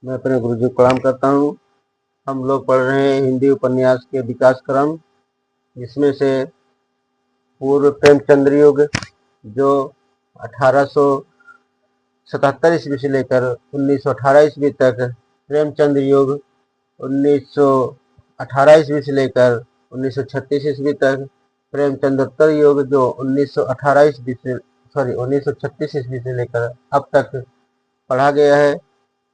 मैं अपने गुरुजी को प्रणाम करता हूँ। हम लोग पढ़ रहे हैं हिंदी उपन्यास के विकास क्रम, जिसमें से पूर्व प्रेमचंद्र युग जो 1877 ईस्वी से लेकर 1918 ईस्वी तक, प्रेमचंद्र युग 1918 ईस्वी से लेकर 1936 ईस्वी तक, प्रेमचंद्रोत्तर युग जो 1936 ईस्वी से लेकर अब तक पढ़ा गया है,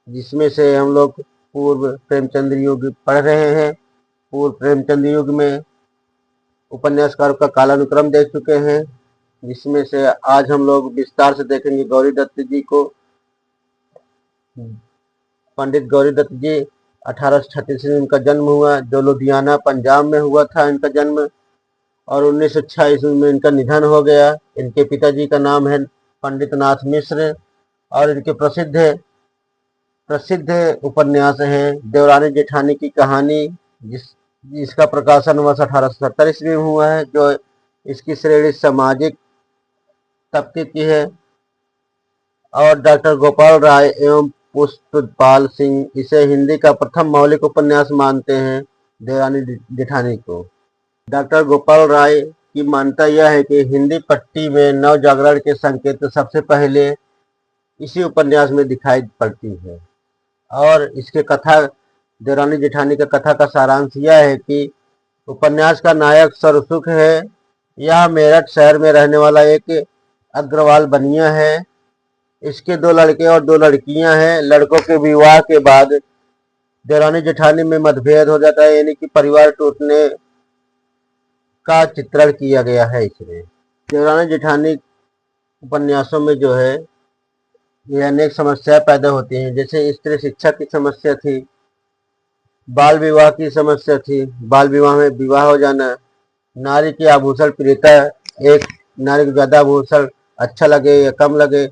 जिसमें से हम लोग पूर्व प्रेमचंद्र युग पढ़ रहे हैं। पूर्व प्रेमचंद्र युग में उपन्यासकार का कालानुक्रम देख चुके हैं, जिसमें से आज हम लोग विस्तार से देखेंगे गौरी दत्त जी को। पंडित गौरी दत्त जी 1836 में इनका जन्म हुआ, जो लुधियाना पंजाब में हुआ था इनका जन्म, और 1906 ईस्वी में इनका निधन हो गया। इनके पिताजी का नाम है पंडित नाथ मिश्र, और इनके प्रसिद्ध उपन्यास है देवरानी जेठानी की कहानी, जिसका प्रकाशन वर्ष 1870 ईस्वी में हुआ है, जो इसकी श्रेणी सामाजिक तबके की है। और डॉक्टर गोपाल राय एवं पुष्पपाल सिंह इसे हिंदी का प्रथम मौलिक उपन्यास मानते हैं, देवरानी जेठानी को। डॉक्टर गोपाल राय की मान्यता यह है कि हिंदी पट्टी में नव जागरण के संकेत सबसे पहले इसी उपन्यास में दिखाई पड़ती है। और इसके कथा, देवरानी जेठानी का कथा का सारांश यह है कि उपन्यास का नायक सर्वसुख है। यह मेरठ शहर में रहने वाला एक अग्रवाल बनिया है। इसके 2 लड़के और 2 लड़कियां हैं। लड़कों के विवाह के बाद देवरानी जेठानी में मतभेद हो जाता है, यानी कि परिवार टूटने का चित्रण किया गया है इसमें। देवरानी जेठानी उपन्यासों में जो है ये अनेक समस्याएं पैदा होती हैं, जैसे स्त्री शिक्षा की समस्या थी, बाल विवाह की समस्या थी, बाल विवाह में विवाह हो जाना, नारी की आभूषण प्रियता, एक नारी को ज्यादा आभूषण अच्छा लगे या कम लगे,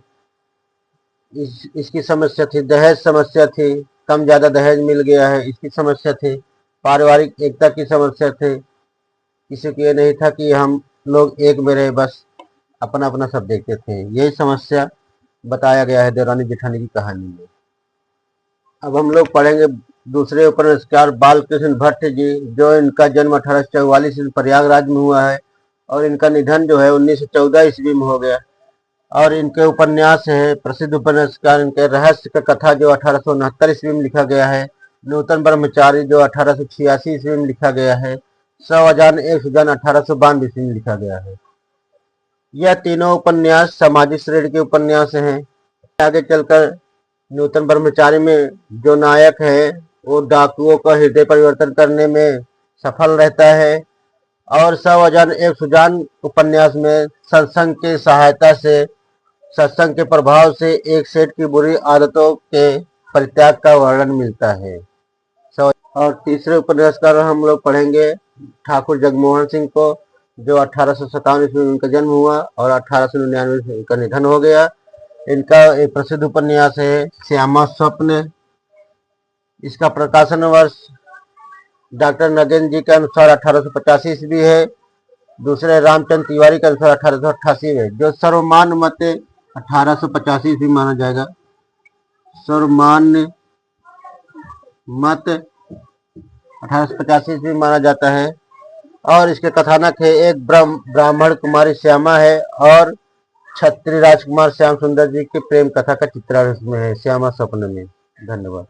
इसकी समस्या थी। दहेज समस्या थी, कम ज्यादा दहेज मिल गया है, इसकी समस्या थी। पारिवारिक एकता की समस्या थी, किसी को ये नहीं था कि हम लोग एक में रहे, बस अपना अपना सब देखते थे। यही समस्या बताया गया है देवरानी जेठानी की कहानी में। अब हम लोग पढ़ेंगे दूसरे उपन्यासकार बालकृष्ण भट्ट जी, जो इनका जन्म 1844 में प्रयागराज में हुआ है, और इनका निधन जो है 1914 ईस्वी में हो गया। और इनके उपन्यास है, प्रसिद्ध उपन्यासकार इनके रहस्य का कथा जो 1869 ईस्वी में लिखा गया है, नूतन ब्रह्मचारी जो 1886 ईस्वी में लिखा गया है, 100 अजान एक सुजान 1892 ईस्वी में लिखा गया है। यह तीनों उपन्यास सामाजिक श्रेणी के उपन्यास हैं। आगे चलकर नूतन ब्रह्मचारी में जो नायक है वो डाकुओं का हृदय परिवर्तन करने में सफल रहता है, और 100 अजान एक सुजान उपन्यास में सत्संग की सहायता से, सत्संग के प्रभाव से एक सेठ की बुरी आदतों के परित्याग का वर्णन मिलता है। और तीसरे उपन्यासकार हम लोग पढ़ेंगे ठाकुर जगमोहन सिंह को, जो 1857 ईस्वी में उनका जन्म हुआ और 1899 में उनका निधन हो गया। इनका एक प्रसिद्ध उपन्यास है श्यामा स्वप्न। इसका प्रकाशन वर्ष डॉक्टर नगेंद्र जी के अनुसार 1885 ईस्वी है, दूसरे रामचंद्र तिवारी के अनुसार 1888 में, जो सर्वमान्य मत 1885 ईस्वी माना जाएगा। सर्वमान्य मत 1885 ईस्वी माना जाता है। और इसके कथानक है एक ब्राह्मण कुमारी श्यामा है, और क्षत्रिय राजकुमार श्याम सुंदर जी की प्रेम कथा का चित्रण इसमें है श्यामा स्वप्न में। धन्यवाद।